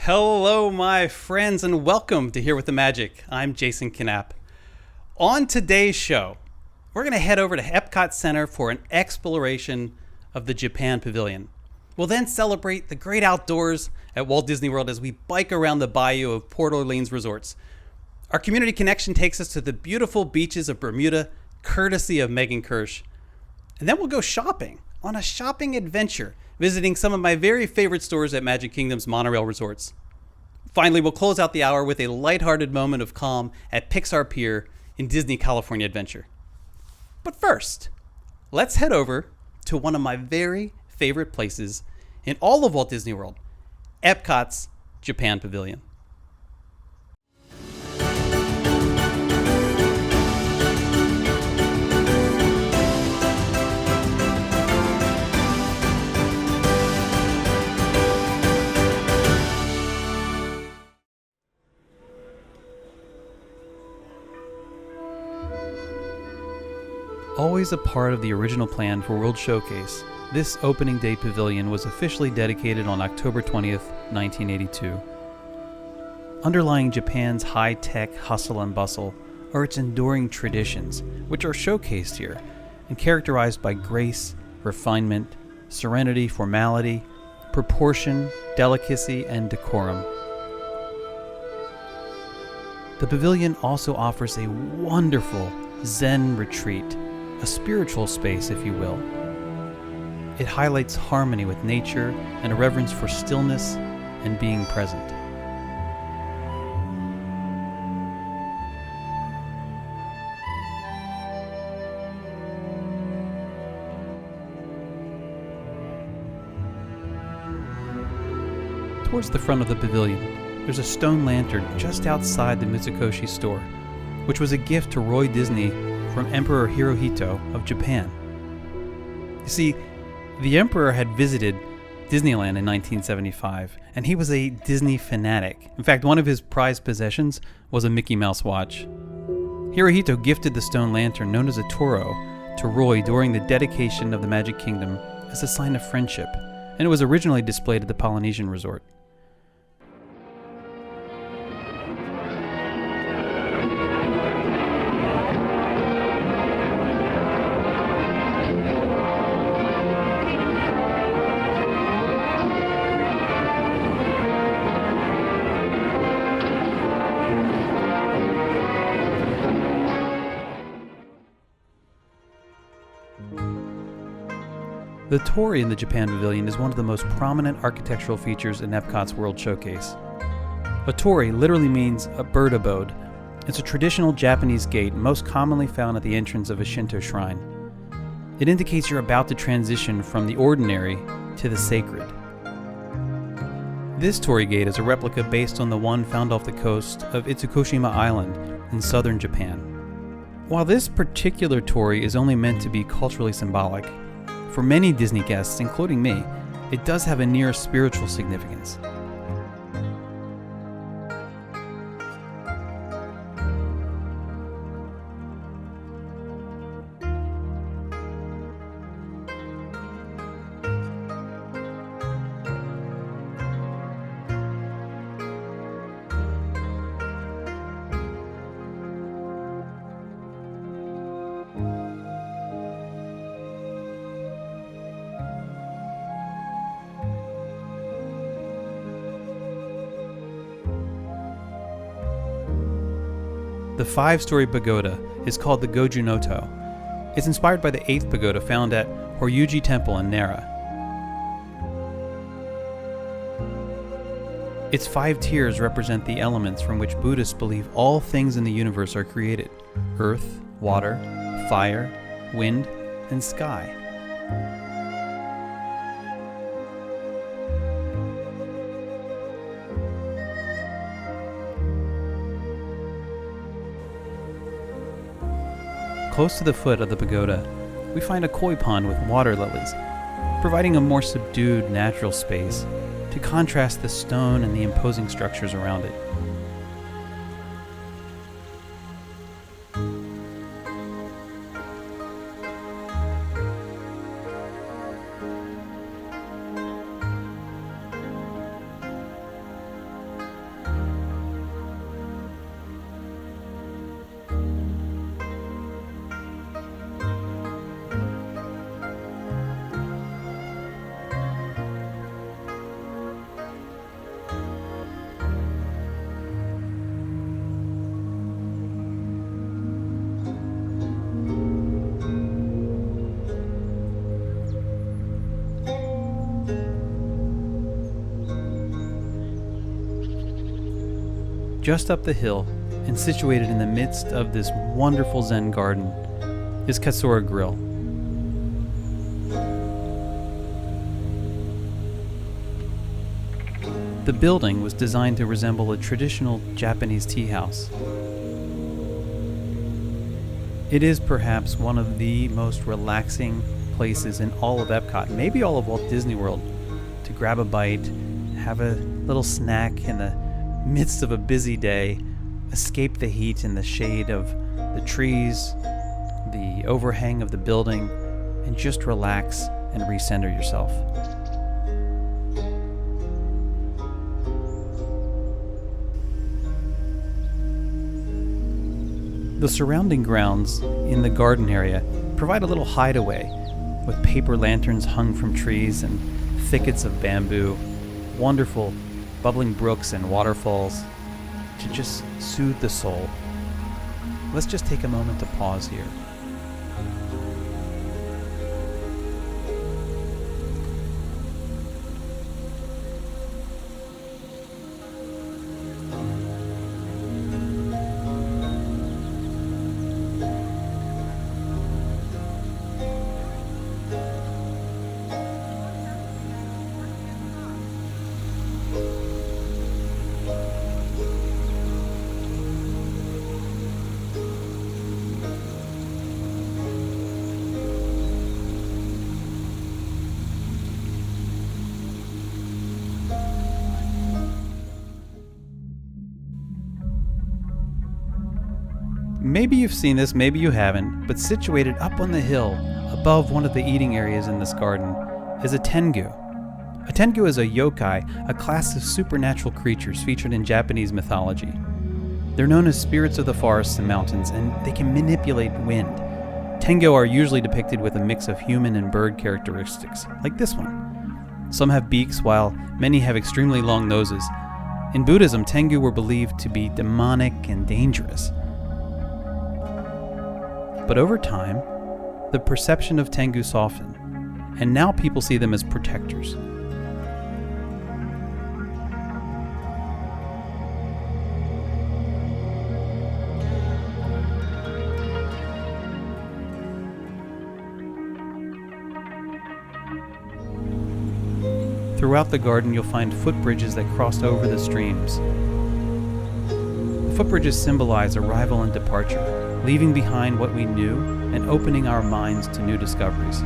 Hello, my friends, and welcome to Here with the Magic. I'm Jason Knapp. On today's show, we're going to head over to EPCOT Center for an exploration of the Japan Pavilion. We'll then celebrate the great outdoors at Walt Disney World as we bike around the bayou of Port Orleans resorts. Our community connection takes us to the beautiful beaches of Bermuda, courtesy of Megan Kirsch. And then we'll go shopping on a shopping adventure, visiting some of my very favorite stores at Magic Kingdom's Monorail resorts. Finally, we'll close out the hour with a lighthearted moment of calm at Pixar Pier in Disney California Adventure. But first, let's head over to one of my very favorite places in all of Walt Disney World, Epcot's Japan Pavilion. Always a part of the original plan for World Showcase, this opening day pavilion was officially dedicated on October 20th, 1982. Underlying Japan's high-tech hustle and bustle are its enduring traditions, which are showcased here and characterized by grace, refinement, serenity, formality, proportion, delicacy, and decorum. The pavilion also offers a wonderful Zen retreat, a spiritual space, if you will. It highlights harmony with nature and a reverence for stillness and being present. Towards the front of the pavilion, there's a stone lantern just outside the Mitsukoshi store, which was a gift to Roy Disney from Emperor Hirohito of Japan. You see, the Emperor had visited Disneyland in 1975, and he was a Disney fanatic. In fact, one of his prized possessions was a Mickey Mouse watch. Hirohito gifted the stone lantern known as a Toro to Roy during the dedication of the Magic Kingdom as a sign of friendship, and it was originally displayed at the Polynesian Resort. The torii in the Japan Pavilion is one of the most prominent architectural features in Epcot's World Showcase. A torii literally means a bird abode. It's a traditional Japanese gate most commonly found at the entrance of a Shinto shrine. It indicates you're about to transition from the ordinary to the sacred. This torii gate is a replica based on the one found off the coast of Itsukushima Island in southern Japan. While this particular torii is only meant to be culturally symbolic, for many Disney guests, including me, it does have a near spiritual significance. The 5-story pagoda is called the Goju-Noto. It's inspired by the 8th pagoda found at Horyuji Temple in Nara. Its 5 tiers represent the elements from which Buddhists believe all things in the universe are created: earth, water, fire, wind, and sky. Close to the foot of the pagoda, we find a koi pond with water lilies, providing a more subdued, natural space to contrast the stone and the imposing structures around it. Just up the hill, and situated in the midst of this wonderful Zen garden, is Katsura Grill. The building was designed to resemble a traditional Japanese tea house. It is perhaps one of the most relaxing places in all of Epcot, maybe all of Walt Disney World, to grab a bite, have a little snack in the midst of a busy day, escape the heat in the shade of the trees, the overhang of the building, and just relax and recenter yourself. The surrounding grounds in the garden area provide a little hideaway with paper lanterns hung from trees and thickets of bamboo, wonderful bubbling brooks and waterfalls to just soothe the soul. Let's just take a moment to pause here. Maybe you've seen this, maybe you haven't, but situated up on the hill above one of the eating areas in this garden is a tengu. A tengu is a yokai, a class of supernatural creatures featured in Japanese mythology. They're known as spirits of the forests and mountains, and they can manipulate wind. Tengu are usually depicted with a mix of human and bird characteristics, like this one. Some have beaks, while many have extremely long noses. In Buddhism, tengu were believed to be demonic and dangerous. But over time, the perception of tengu softened, and now people see them as protectors. Throughout the garden, you'll find footbridges that cross over the streams. The footbridges symbolize arrival and departure, leaving behind what we knew and opening our minds to new discoveries.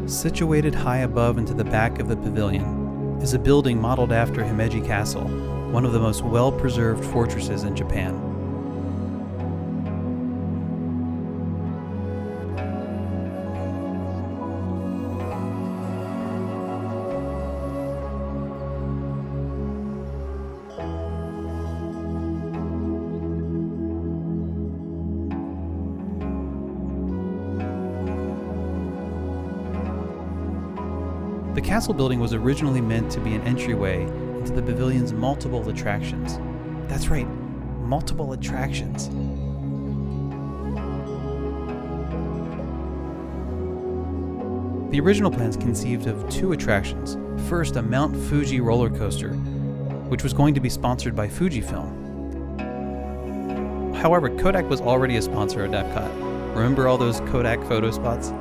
Situated high above into the back of the pavilion is a building modeled after Himeji Castle, one of the most well-preserved fortresses in Japan. The castle building was originally meant to be an entryway into the pavilion's multiple attractions. That's right, multiple attractions. The original plans conceived of two attractions. First, a Mount Fuji roller coaster, which was going to be sponsored by Fujifilm. However, Kodak was already a sponsor at Epcot. Remember all those Kodak photo spots?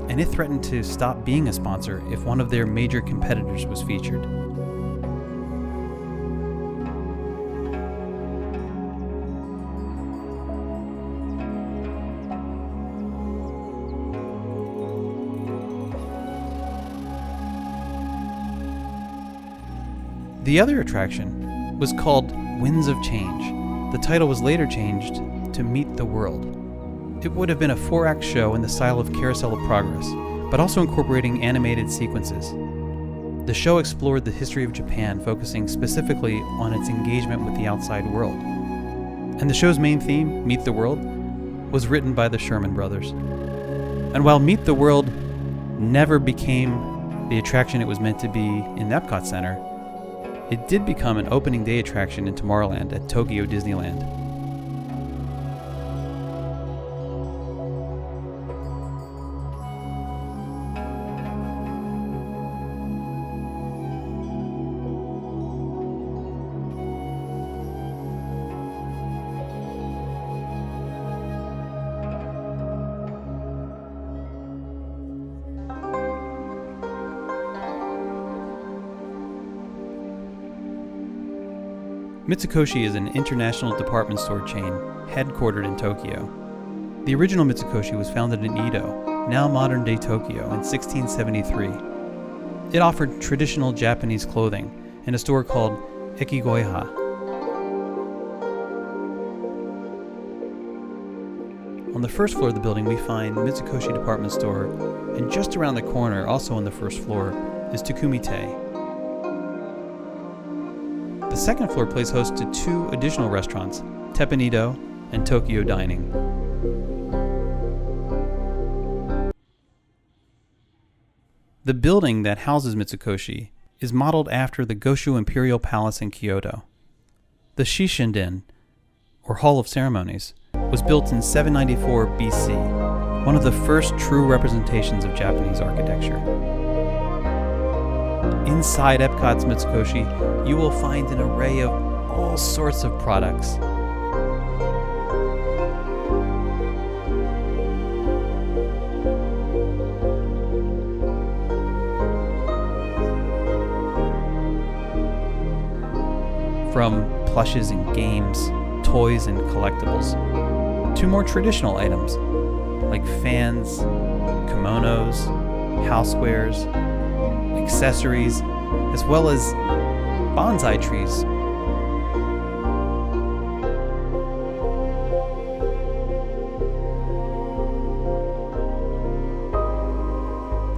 And it threatened to stop being a sponsor if one of their major competitors was featured. The other attraction was called Winds of Change. The title was later changed to Meet the World. It would have been a 4-act show in the style of Carousel of Progress, but also incorporating animated sequences. The show explored the history of Japan, focusing specifically on its engagement with the outside world. And the show's main theme, Meet the World, was written by the Sherman Brothers. And while Meet the World never became the attraction it was meant to be in the EPCOT Center, it did become an opening day attraction in Tomorrowland at Tokyo Disneyland. Mitsukoshi is an international department store chain headquartered in Tokyo. The original Mitsukoshi was founded in Edo, now modern-day Tokyo, in 1673. It offered traditional Japanese clothing in a store called Ekigoiha. On the first floor of the building, we find Mitsukoshi Department Store, and just around the corner, also on the first floor, is Takumite. The second floor plays host to 2 additional restaurants, Teppanydo and Tokyo Dining. The building that houses Mitsukoshi is modeled after the Goshu Imperial Palace in Kyoto. The Shishinden, or Hall of Ceremonies, was built in 794 BC, one of the first true representations of Japanese architecture. Inside Epcot's Mitsukoshi, you will find an array of all sorts of products. From plushes and games, toys and collectibles, to more traditional items like fans, kimonos, housewares, accessories, as well as bonsai trees.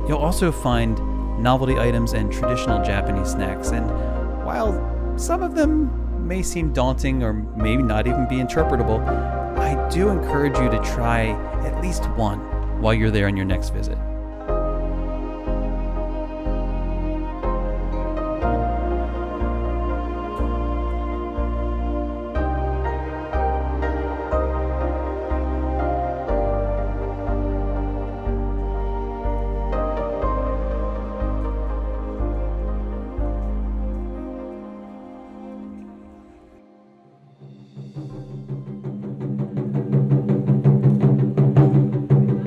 You'll also find novelty items and traditional Japanese snacks, and while some of them may seem daunting or maybe not even be interpretable, I do encourage you to try at least one while you're there on your next visit.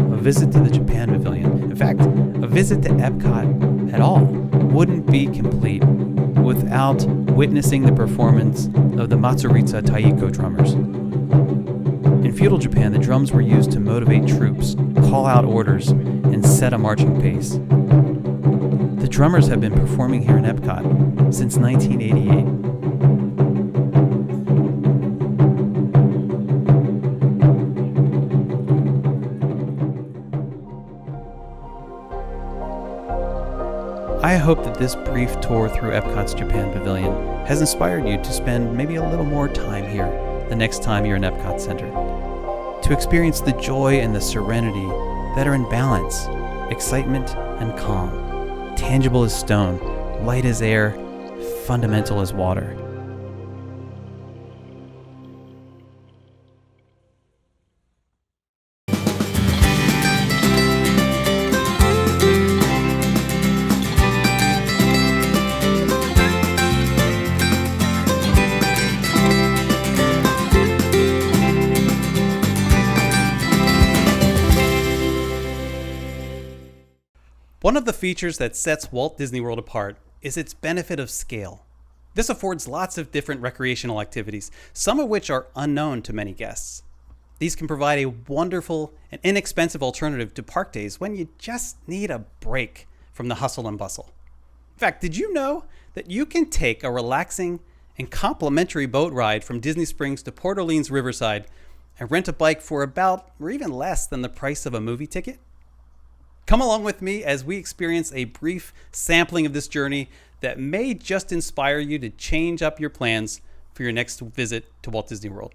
A visit to the Japan Pavilion, in fact, a visit to Epcot at all, wouldn't be complete without witnessing the performance of the Matsuritsu Taiko drummers. In feudal Japan, the drums were used to motivate troops, call out orders, and set a marching pace. The drummers have been performing here in Epcot since 1988. I hope that this brief tour through Epcot's Japan Pavilion has inspired you to spend maybe a little more time here the next time you're in Epcot Center, to experience the joy and the serenity that are in balance, excitement and calm, tangible as stone, light as air, fundamental as water. One of the features that sets Walt Disney World apart is its benefit of scale. This affords lots of different recreational activities, some of which are unknown to many guests. These can provide a wonderful and inexpensive alternative to park days when you just need a break from the hustle and bustle. In fact, did you know that you can take a relaxing and complimentary boat ride from Disney Springs to Port Orleans Riverside and rent a bike for about or even less than the price of a movie ticket? Come along with me as we experience a brief sampling of this journey that may just inspire you to change up your plans for your next visit to Walt Disney World.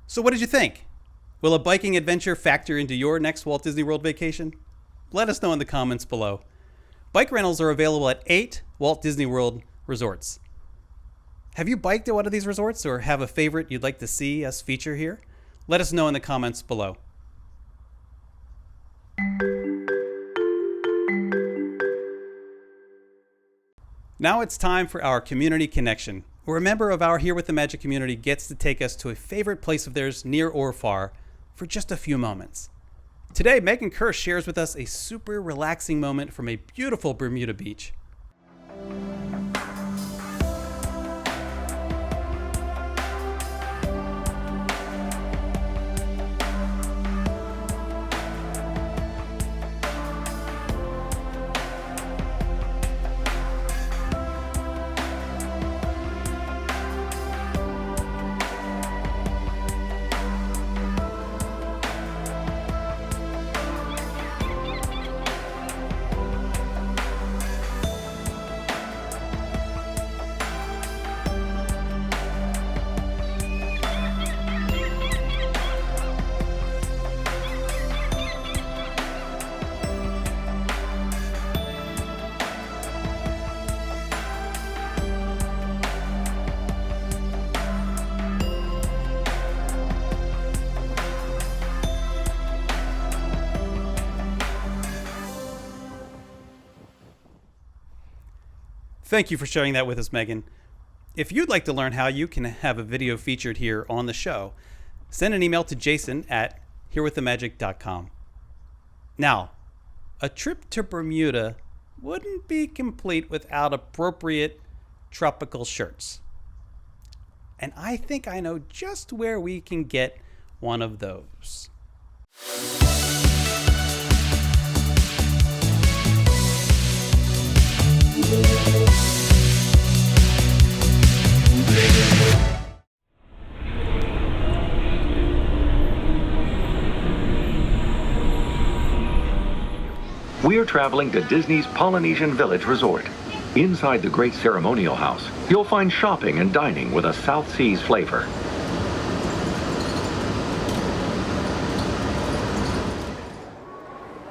So what did you think? Will a biking adventure factor into your next Walt Disney World vacation? Let us know in the comments below. Bike rentals are available at 8 Walt Disney World resorts. Have you biked at one of these resorts or have a favorite you'd like to see us feature here? Let us know in the comments below. Now it's time for our community connection, where a member of our Here with the Magic community gets to take us to a favorite place of theirs, near or far, for just a few moments. Today, Megan Kerr shares with us a super relaxing moment from a beautiful Bermuda beach. Thank you for sharing that with us, Megan. If you'd like to learn how you can have a video featured here on the show, send an email to jason@herewiththemagic.com. Now, a trip to Bermuda wouldn't be complete without appropriate tropical shirts. And I think I know just where we can get one of those. We are traveling to Disney's Polynesian Village Resort. Inside the Great Ceremonial House, you'll find shopping and dining with a South Seas flavor.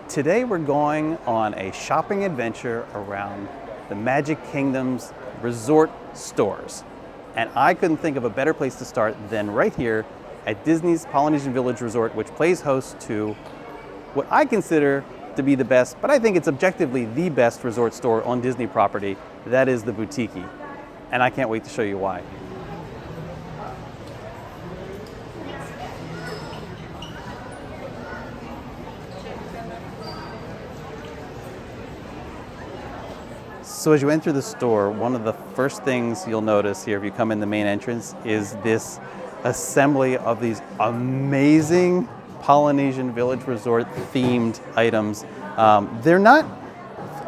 Today we're going on a shopping adventure around the Magic Kingdom's resort stores. And I couldn't think of a better place to start than right here at Disney's Polynesian Village Resort, which plays host to what I consider to be the best, but I think it's objectively the best resort store on Disney property. That is the BouTiki. And I can't wait to show you why. So as you enter the store, one of the first things you'll notice here if you come in the main entrance is this assembly of these amazing Polynesian Village Resort themed items. They're not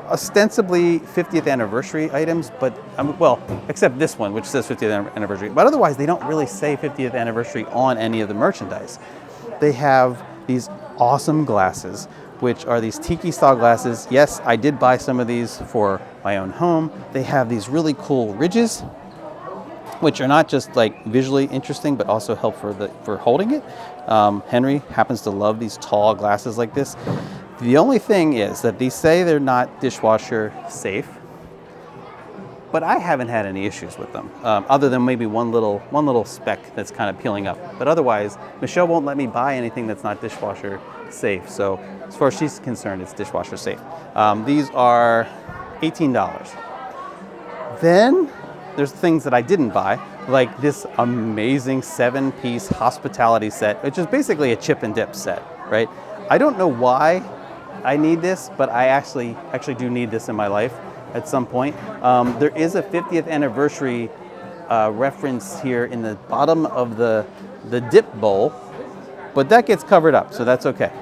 ostensibly 50th anniversary items, but well, except this one, which says 50th anniversary. But otherwise, they don't really say 50th anniversary on any of the merchandise. They have these awesome glasses, which are these tiki style glasses. Yes, I did buy some of these for my own home. They have these really cool ridges, which are not just like visually interesting, but also help for holding it. Henry happens to love these tall glasses like this. The only thing is that they say they're not dishwasher safe, but I haven't had any issues with them, other than maybe one little speck that's kind of peeling up. But otherwise, Michelle won't let me buy anything that's not dishwasher safe. So as far as she's concerned, it's dishwasher safe. These are $18. Then there's things that I didn't buy, like this amazing 7-piece hospitality set, which is basically a chip and dip set, right? I don't know why I need this, but I actually do need this in my life at some point. There is a 50th anniversary reference here in the bottom of the dip bowl, but that gets covered up, so that's okay.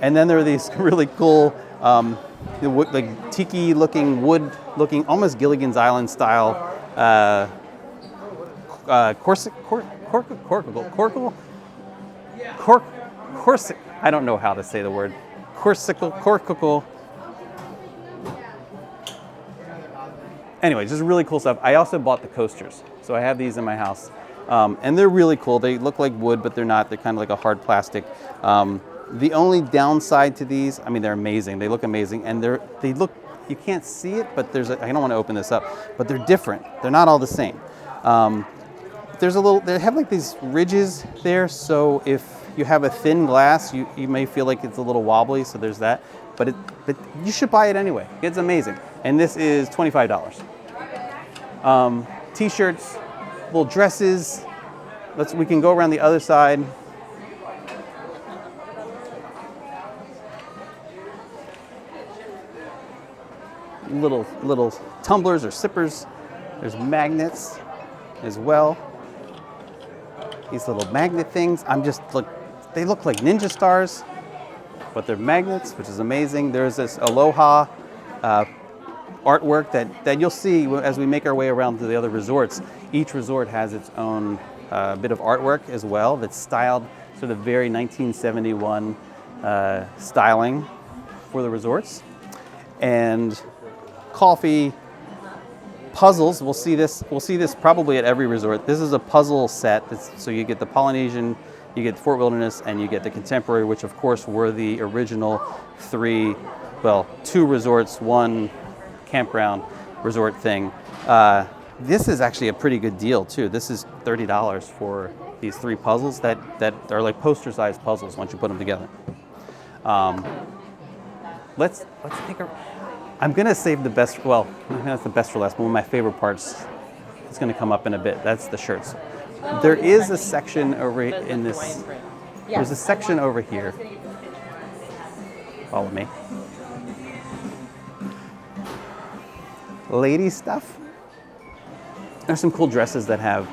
And then there are these really cool, like tiki-looking, wood-looking, almost Gilligan's Island style I don't know how to say the word. Corsical. Anyway, just really cool stuff. I also bought the coasters. So I have these in my house. And they're really cool. They look like wood, but they're not. They're kind of like a hard plastic. The only downside to these, I mean, they're amazing. They look amazing, and they look. You can't see it, but I don't want to open this up, but they're different. They're not all the same. They have like these ridges there, so if you have a thin glass, you may feel like it's a little wobbly, so there's that. But you should buy it anyway. It's amazing. And this is $25. T-shirts, little dresses. We can go around the other side. Little tumblers or sippers. There's magnets as well. These little magnet things. They look like ninja stars, but they're magnets, which is amazing. There's this Aloha artwork that you'll see as we make our way around to the other resorts. Each resort has its own bit of artwork as well that's styled sort of very 1971 styling for the resorts. And coffee, puzzles. We'll see this probably at every resort. This is a puzzle set. So you get the Polynesian, you get Fort Wilderness, and you get the Contemporary, which of course were the original two resorts, one campground resort thing. This is actually a pretty good deal too. This is $30 for these 3 puzzles that are like poster-sized puzzles once you put them together. Let's take a. I'm gonna save the best. Well, that's the best for last. But one of my favorite parts is gonna come up in a bit. That's the shirts. There is a section over in this. There's a section over here. Follow me. Lady stuff. There's some cool dresses that have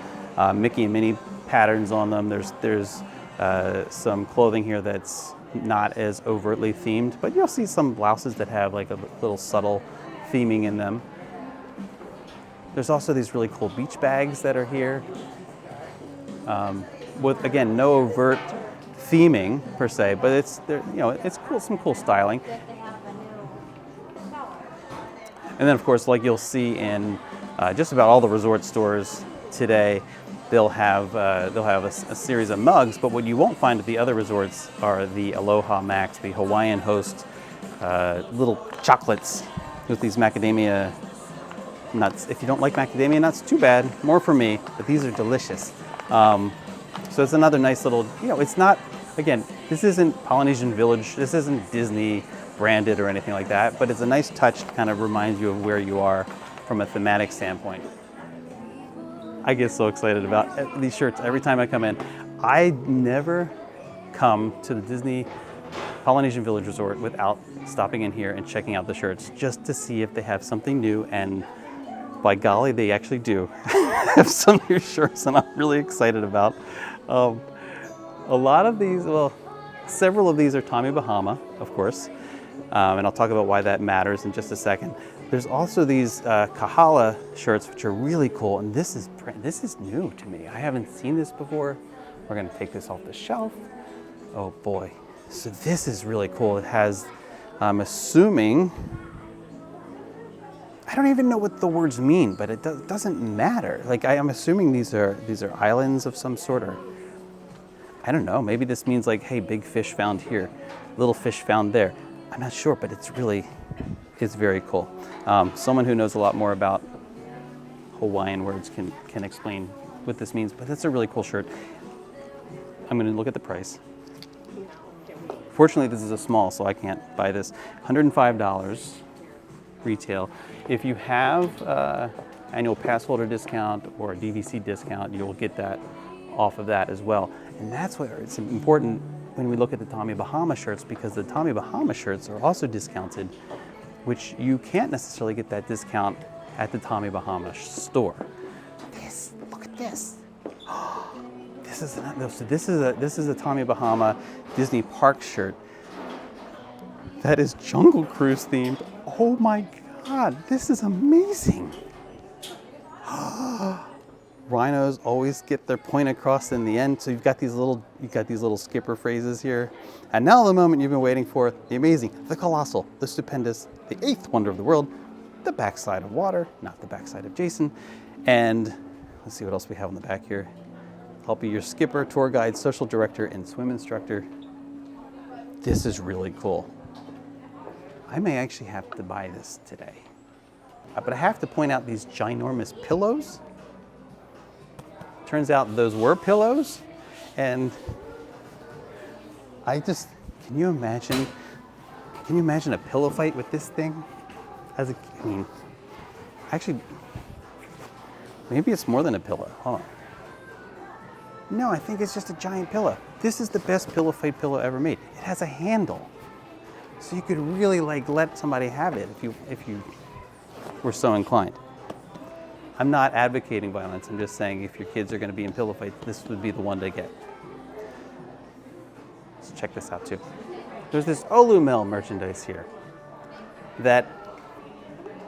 Mickey and Minnie patterns on them. There's some clothing here that's not as overtly themed, but you'll see some blouses that have like a little subtle theming in them. There's also these really cool beach bags that are here. With again no overt theming per se, but it's cool, some cool styling. And then of course, like you'll see in just about all the resort stores today, they'll have a series of mugs, but what you won't find at the other resorts are the Aloha Max, the Hawaiian Host little chocolates with these macadamia nuts. If you don't like macadamia nuts, too bad, more for me, but these are delicious. So it's another nice little, it's not, again, this isn't Polynesian Village, this isn't Disney branded or anything like that, but it's a nice touch to kind of remind you of where you are from a thematic standpoint. I get so excited about these shirts every time I come in. I never come to the Disney Polynesian Village Resort without stopping in here and checking out the shirts just to see if they have something new, and by golly, they actually do have some new shirts, and I'm really excited about. A lot of these, several of these are Tommy Bahama, of course, and I'll talk about why that matters in just a second. There's also these Kahala shirts, which are really cool, and this is new to me. I haven't seen this before. We're gonna take this off the shelf. Oh boy, so this is really cool. It has, I'm assuming, I don't even know what the words mean, but it doesn't matter. Like I'm assuming these are islands of some sort, or I don't know. Maybe this means like, hey, big fish found here, little fish found there. I'm not sure, but it's very cool. Someone who knows a lot more about Hawaiian words can explain what this means, but that's a really cool shirt. I'm gonna look at the price. Fortunately, this is a small, so I can't buy this. $105 retail. If you have annual pass holder discount or a DVC discount, you'll get that off of that as well. And that's where it's important when we look at the Tommy Bahama shirts, because the Tommy Bahama shirts are also discounted, which you can't necessarily get that discount at the Tommy Bahama store. Look at this. This is a Tommy Bahama Disney Park shirt that is Jungle Cruise themed. Oh my God, this is amazing. Rhinos always get their point across in the end. So you've got these little skipper phrases here. And now the moment you've been waiting for, the amazing, the colossal, the stupendous, the 8th wonder of the world, the backside of water, not the backside of Jason. And let's see what else we have on the back here. I'll be your skipper, tour guide, social director, and swim instructor. This is really cool. I may actually have to buy this today. But I have to point out these ginormous pillows. Turns out those were pillows. And can you imagine a pillow fight with this thing? Actually, maybe it's more than a pillow. Hold on. No, I think it's just a giant pillow. This is the best pillow fight pillow ever made. It has a handle. So you could really let somebody have it if you were so inclined. I'm not advocating violence. I'm just saying if your kids are going to be in pillow fights, this would be the one to get. So check this out too. There's this Olumel merchandise here that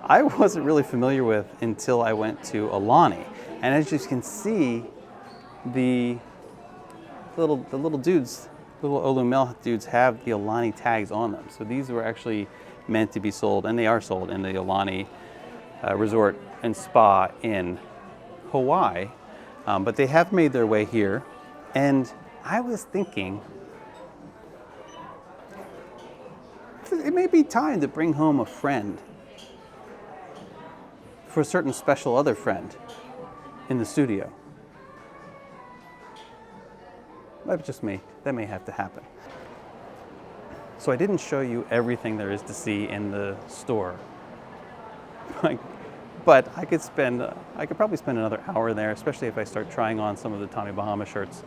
I wasn't really familiar with until I went to Aulani. And as you can see, the little dudes, little Olumel dudes have the Aulani tags on them. So these were actually meant to be sold, and they are sold in the Aulani Resort and Spa in Hawaii. But they have made their way here. And I was thinking, it may be time to bring home a friend for a certain special other friend in the studio. That's just me. That may have to happen. So I didn't show you everything there is to see in the store. But I could probably spend another hour there, especially if I start trying on some of the Tommy Bahama shirts.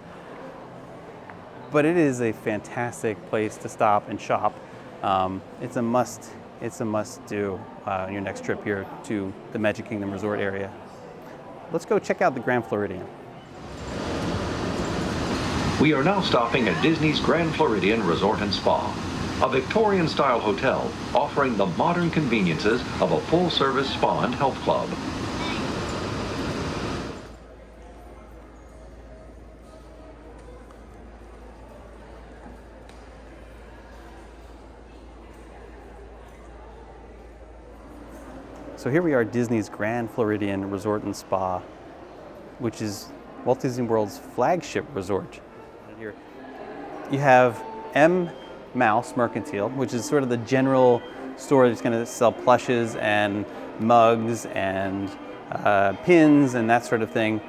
But it is a fantastic place to stop and shop. It's a must do on your next trip here to the Magic Kingdom Resort area. Let's go check out the Grand Floridian. We are now stopping at Disney's Grand Floridian Resort and Spa, a Victorian-style hotel offering the modern conveniences of a full-service spa and health club. So here we are, Disney's Grand Floridian Resort and Spa, which is Walt Disney World's flagship resort. Here you have M. Mouse Mercantile, which is sort of the general store that's going to sell plushes and mugs and pins and that sort of thing.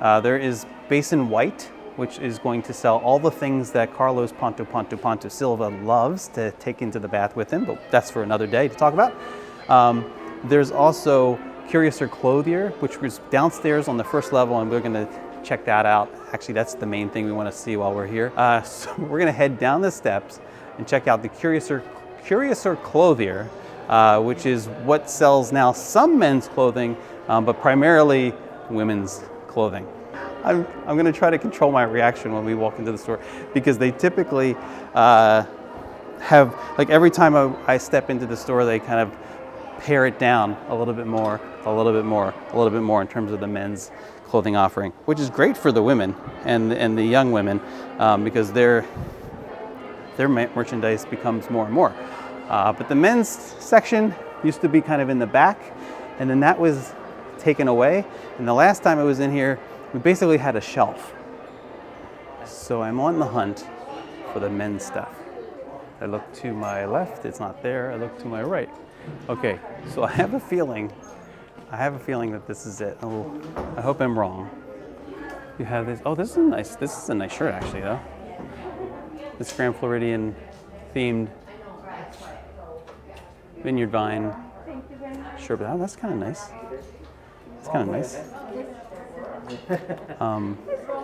There is Basin White, which is going to sell all the things that Carlos Ponto Silva loves to take into the bath with him, but that's for another day to talk about. There's also Clothiers, which was downstairs on the first level, and we're going to check that out. Actually, that's the main thing we want to see while we're here. So we're going to head down the steps and check out the Clothier, which is what sells now some men's clothing, but primarily women's clothing. I'm going to try to control my reaction when we walk into the store, because they typically have, every time I step into the store, they kind of pare it down a little bit more in terms of the men's clothing offering, which is great for the women and the young women, because their merchandise becomes more and more. But the men's section used to be kind of in the back, and then that was taken away. And the last time I was in here, we basically had a shelf. So I'm on the hunt for the men's stuff. I look to my left, it's not there. I look to my right. Okay, so I have a feeling that this is it. Oh, I hope I'm wrong. You have this. Oh, this is a nice shirt actually, though. This Grand Floridian themed vineyard vine shirt. But that's kind of nice. It's kind of nice.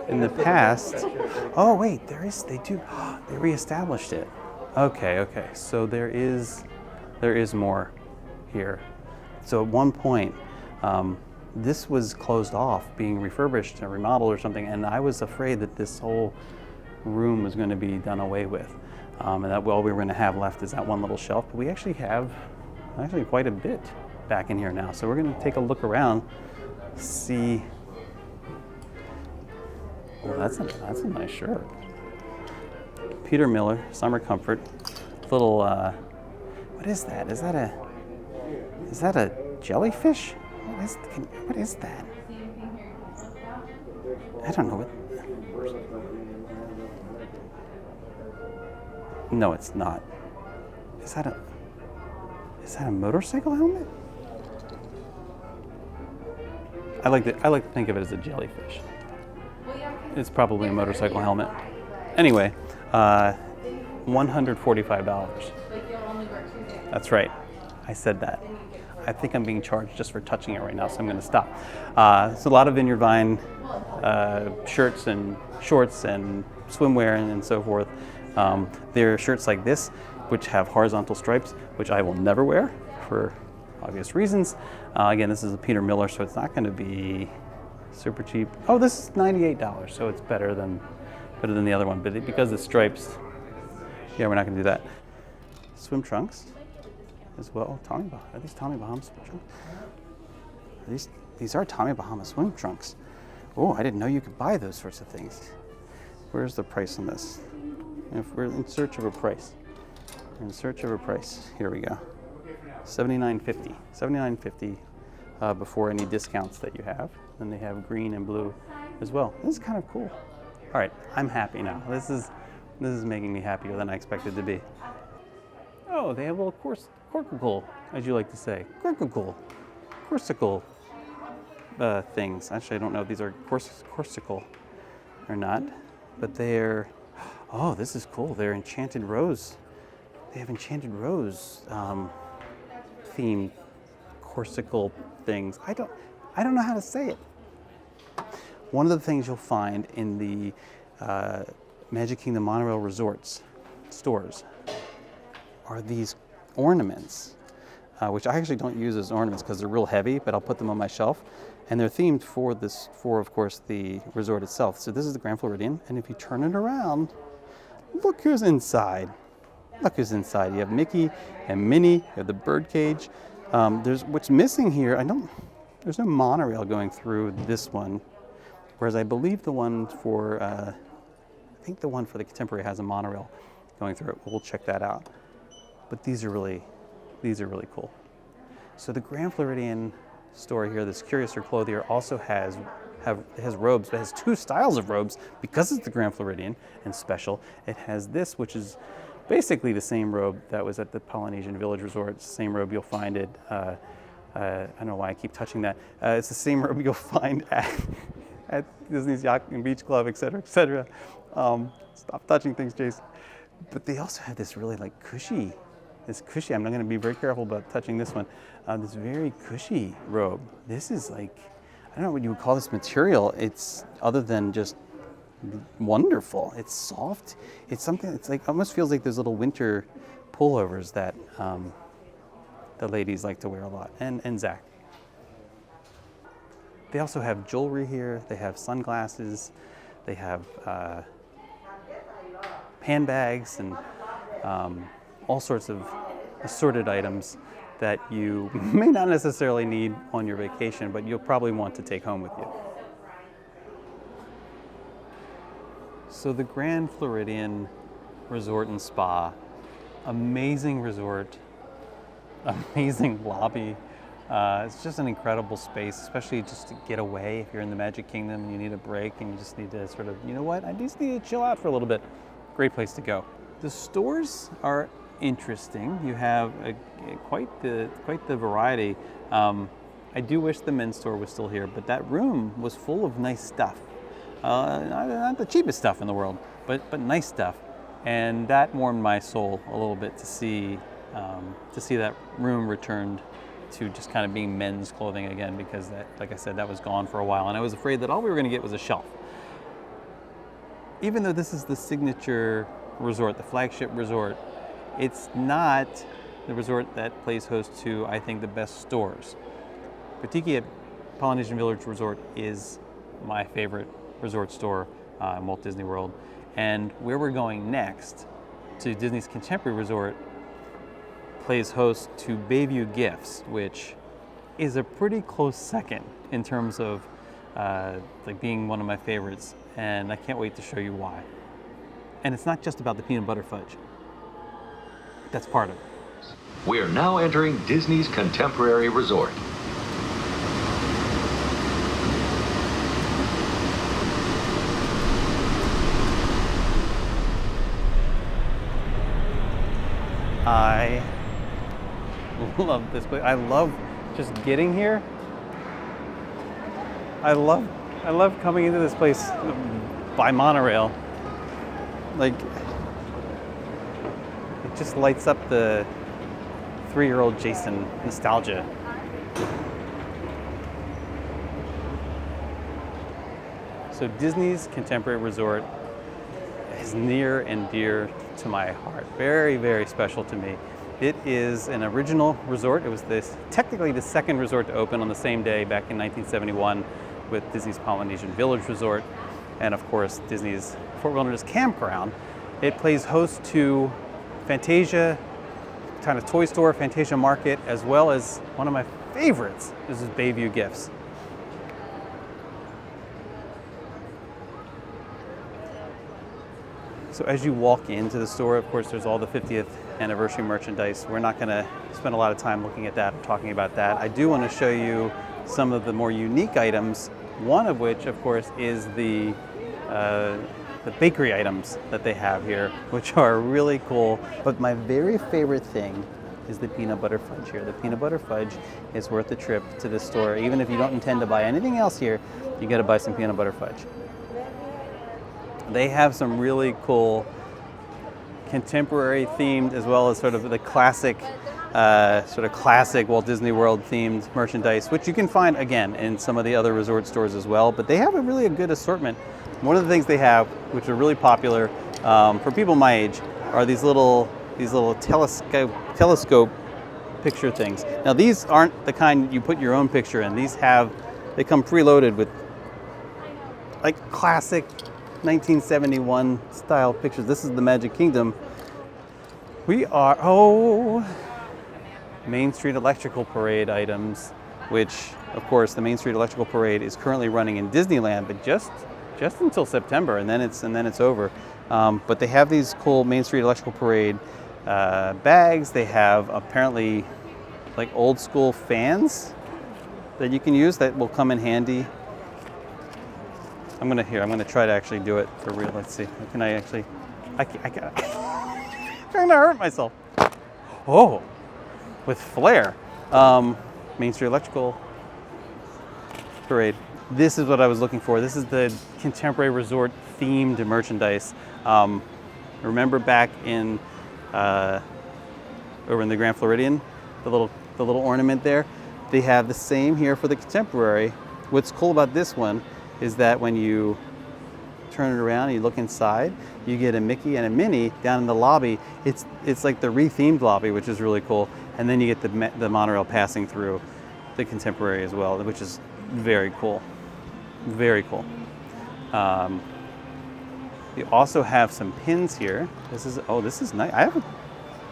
In the past, oh wait, they reestablished it. Okay. So there is more here. So at one point, this was closed off, being refurbished or remodeled or something, and I was afraid that this whole room was going to be done away with, and that all we were going to have left is that one little shelf. But we actually have quite a bit back in here now. So we're going to take a look around, see. Oh, that's a nice shirt. Peter Miller, Summer Comfort. Little, what is that? Is that a jellyfish? What is that? I don't know. No, it's not. Is that a motorcycle helmet? I like to think of it as a jellyfish. It's probably a motorcycle helmet. Anyway, $145. That's right. I said that. I think I'm being charged just for touching it right now, so I'm going to stop. It's a lot of Vineyard Vine shirts and shorts and swimwear and so forth. There are shirts like this, which have horizontal stripes, which I will never wear for obvious reasons. Again, this is a Peter Miller, so it's not going to be super cheap. Oh, this is $98, so it's better than the other one. But because the stripes, yeah, we're not going to do that. Swim trunks as well. Are these Tommy Bahama swim trunks? These are Tommy Bahama swim trunks. Oh, I didn't know you could buy those sorts of things. Where's the price on this? If we're in search of a price. Here we go. $79.50. $79.50 before any discounts that you have. Then they have green and blue as well. This is kind of cool. All right, I'm happy now. This is making me happier than I expected to be. Oh, they have a little corsicle, as you like to say. Corsicle things. Actually, I don't know if these are corsicle or not, but they're, oh, this is cool. They're Enchanted Rose. They have Enchanted Rose themed corsicle things. I don't know how to say it. One of the things you'll find in the Magic Kingdom Monorail Resorts stores are these ornaments, which I actually don't use as ornaments because they're real heavy, but I'll put them on my shelf. And they're themed for, of course, the resort itself. So this is the Grand Floridian, and if you turn it around, look who's inside. Look who's inside. You have Mickey and Minnie. You have the birdcage. What's missing here, there's no monorail going through this one, whereas I believe the one for, I think the one for the Contemporary has a monorail going through it. We'll check that out. But these are really cool. So the Grand Floridian store here, this Curious or Clothier, also has robes, but it has two styles of robes because it's the Grand Floridian and special. It has this, which is basically the same robe that was at the Polynesian Village Resort. It's the same robe you'll find at, I don't know why I keep touching that. It's the same robe you'll find at Disney's Yacht and Beach Club, et cetera, et cetera. Stop touching things, Jason. But they also have this really cushy, I'm not going to be very careful about touching this one, this very cushy robe. This is I don't know what you would call this material. It's other than just wonderful. It's soft. It's something, almost feels like those little winter pullovers that the ladies like to wear a lot, and Zach. They also have jewelry here. They have sunglasses. They have handbags and all sorts of assorted items that you may not necessarily need on your vacation, but you'll probably want to take home with you. So the Grand Floridian Resort and Spa, amazing resort, amazing lobby. It's just an incredible space, especially just to get away if you're in the Magic Kingdom and you need a break and you just need to sort of, you know what, I just need to chill out for a little bit. Great place to go. The stores are interesting. You have quite the variety. I do wish the men's store was still here, but that room was full of nice stuff. Not the cheapest stuff in the world, but nice stuff. And that warmed my soul a little bit to see that room returned to just kind of being men's clothing again, because that, like I said, that was gone for a while, and I was afraid that all we were going to get was a shelf. Even though this is the signature resort, the flagship resort, it's not the resort that plays host to, I think, the best stores. BouTiki at Polynesian Village Resort is my favorite resort store in Walt Disney World. And where we're going next, to Disney's Contemporary Resort, plays host to Bayview Gifts, which is a pretty close second in terms of being one of my favorites, and I can't wait to show you why. And it's not just about the peanut butter fudge. That's part of it. We are now entering Disney's Contemporary Resort. I love this place. I love just getting here. I love coming into this place by monorail. Like, it just lights up the 3-year-old Jason nostalgia. So Disney's Contemporary Resort is near and dear to my heart. Very, very special to me. It is an original resort. It was technically the second resort to open on the same day back in 1971 with Disney's Polynesian Village Resort and of course Disney's Fort Wilderness Campground. It plays host to Fantasia, kind of toy store, Fantasia Market, as well as one of my favorites. This is Bayview Gifts. So as you walk into the store, of course, there's all the 50th anniversary merchandise. We're not going to spend a lot of time looking at that or talking about that. I do want to show you some of the more unique items, one of which, of course, is the bakery items that they have here, which are really cool. But my very favorite thing is the peanut butter fudge here. The peanut butter fudge is worth the trip to this store. Even if you don't intend to buy anything else here, you got to buy some peanut butter fudge. They have some really cool contemporary themed, as well as sort of the classic Walt Disney World themed merchandise, which you can find again in some of the other resort stores as well. But they have a really good assortment. One of the things they have, which are really popular for people my age, are these little telescope picture things. Now these aren't the kind you put your own picture in. They come preloaded with like classic 1971 style pictures. This is the Magic Kingdom. We are, Main Street Electrical Parade items, which of course the Main Street Electrical Parade is currently running in Disneyland, but just until September, and then it's over. But they have these cool Main Street Electrical Parade bags. They have apparently like old school fans that you can use that will come in handy. I'm gonna try to actually do it for real. Let's see. Can I actually? I got. I'm trying to hurt myself. Oh, with flair. Main Street Electrical Parade. This is what I was looking for. This is the Contemporary Resort themed merchandise. Remember back in over in the Grand Floridian, the little ornament there. They have the same here for the Contemporary. What's cool about this one is that when you turn it around and you look inside, you get a Mickey and a Minnie down in the lobby. It's like the rethemed lobby, which is really cool. And then you get the monorail passing through the Contemporary as well, which is very cool. Very cool. You also have some pins here. This is nice. I don't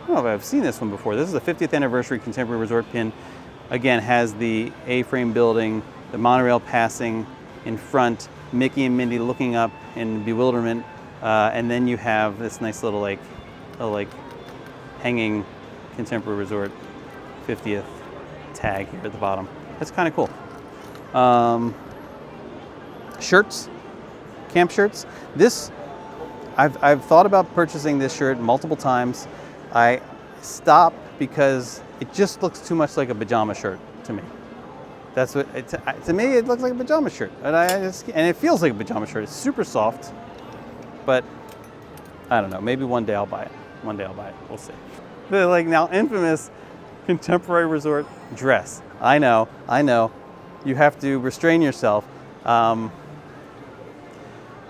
know if I've seen this one before. This is a 50th anniversary Contemporary Resort pin. Again, has the A-frame building, the monorail passing in front, Mickey and Minnie looking up in bewilderment, and then you have this nice little hanging Contemporary Resort 50th tag here at the bottom. That's kind of cool. Shirts, camp shirts. I've thought about purchasing this shirt multiple times. I stopped because it just looks too much like a pajama shirt to me. That's what to me it looks like a pajama shirt, and it feels like a pajama shirt. It's super soft, but I don't know. Maybe one day I'll buy it. We'll see. The now infamous Contemporary Resort dress. I know. You have to restrain yourself. I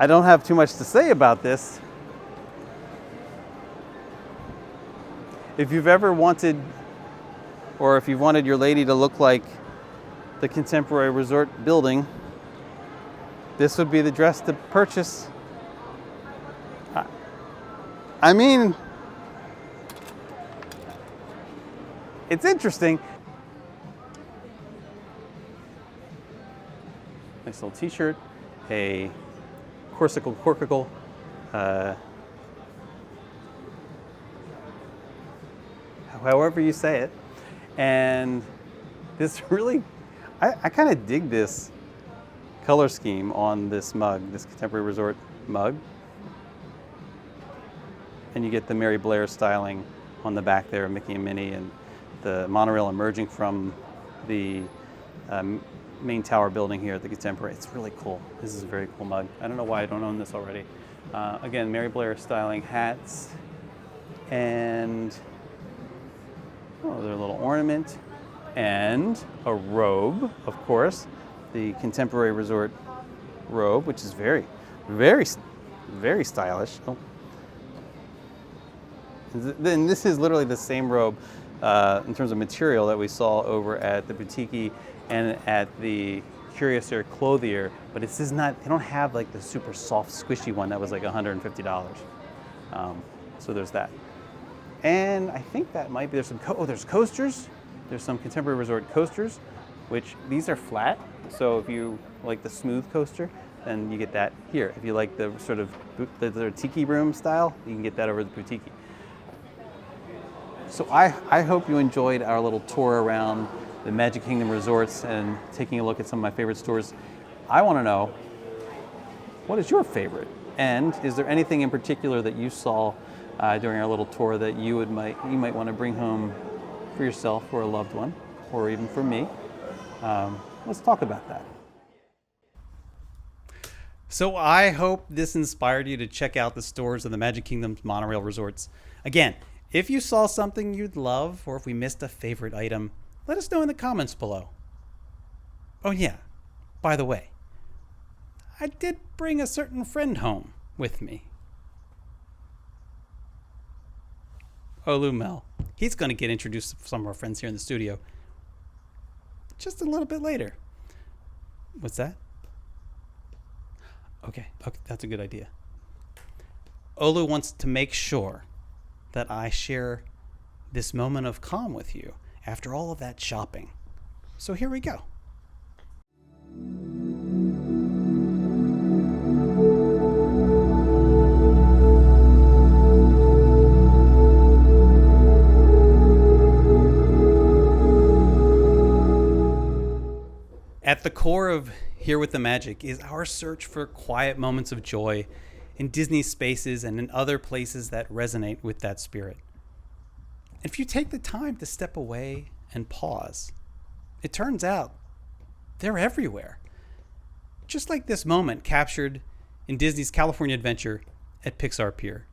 don't have too much to say about this. If you've ever wanted, or if you've wanted your lady to look like the Contemporary Resort building, this would be the dress to purchase. I mean, it's interesting. Nice little t-shirt, a corsicle, however you say it. And this really, I kind of dig this color scheme on this mug, this Contemporary Resort mug. And you get the Mary Blair styling on the back there, Mickey and Minnie, and the monorail emerging from the main tower building here at the Contemporary. It's really cool. This is a very cool mug. I don't know why I don't own this already. Again, Mary Blair styling hats and their little ornament and a robe, of course, the Contemporary Resort robe, which is very, very, very stylish. Oh. Then this is literally the same robe in terms of material that we saw over at the BouTiki and at the Clothiers, but this is not, they don't have like the super soft, squishy one that was like $150. So there's that. And I think that might be, there's coasters. There's some Contemporary Resort coasters, which these are flat. So if you like the smooth coaster, then you get that here. If you like the sort of the tiki room style, you can get that over the BouTiki. So I hope you enjoyed our little tour around the Magic Kingdom resorts and taking a look at some of my favorite stores. I want to know, what is your favorite? And is there anything in particular that you saw during our little tour that you might want to bring home for yourself or a loved one, or even for me? Let's talk about that. So I hope this inspired you to check out the stores of the Magic Kingdom's monorail resorts. Again, if you saw something you'd love, or if we missed a favorite item, let us know in the comments below. Oh yeah, by the way, I did bring a certain friend home with me. Olu Mel. He's going to get introduced to some of our friends here in the studio just a little bit later. What's that? Okay, that's a good idea. Olu wants to make sure that I share this moment of calm with you after all of that shopping. So here we go. At the core of Here with the Magic is our search for quiet moments of joy in Disney spaces and in other places that resonate with that spirit. If you take the time to step away and pause, it turns out they're everywhere. Just like this moment captured in Disney's California Adventure at Pixar Pier.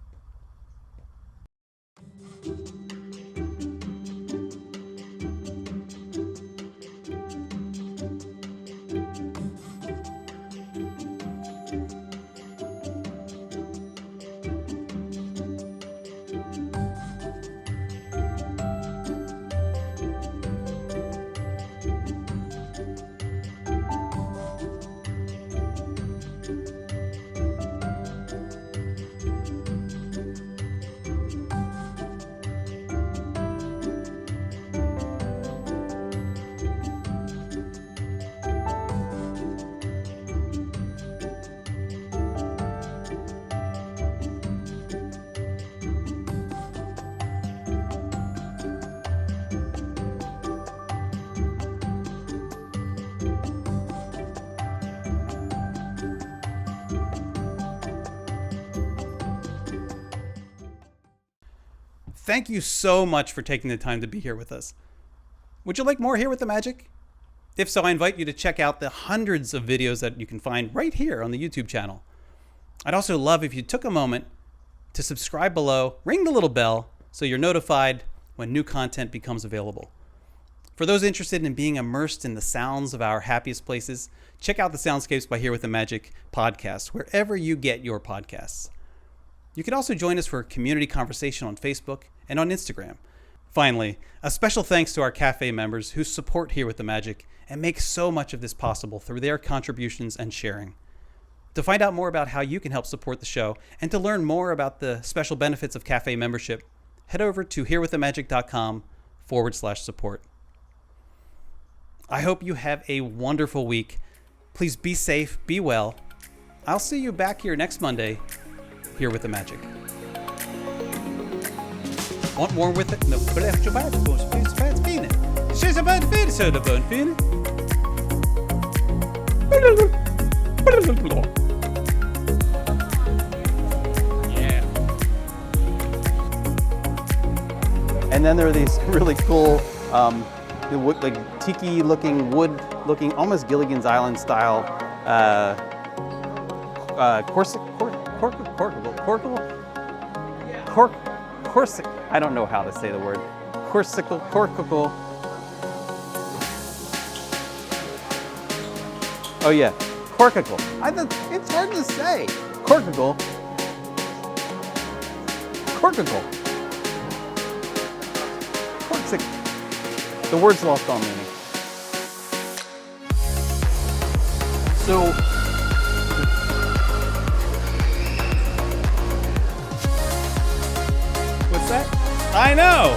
Thank you so much for taking the time to be here with us. Would you like more Here with the Magic? If so, I invite you to check out the hundreds of videos that you can find right here on the YouTube channel. I'd also love if you took a moment to subscribe below, ring the little bell so you're notified when new content becomes available. For those interested in being immersed in the sounds of our happiest places, check out the Soundscapes by Here with the Magic podcast, wherever you get your podcasts. You can also join us for a community conversation on Facebook and on Instagram. Finally, a special thanks to our cafe members who support Here with the Magic and make so much of this possible through their contributions and sharing. To find out more about how you can help support the show and to learn more about the special benefits of cafe membership, head over to herewiththemagic.com/support. I hope you have a wonderful week. Please be safe, be well. I'll see you back here next Monday, Here with the Magic. Want more with it? No, but after bad, please fast feeling. She's about to finish, so the bone feeling. Yeah. And then there are these really cool, like tiki-looking, wood-looking, almost Gilligan's Island style, I don't know how to say the word. Corsical. Oh yeah, corkicle. It's hard to say. Corkicle. The word's lost all meaning. So, what's that? I know.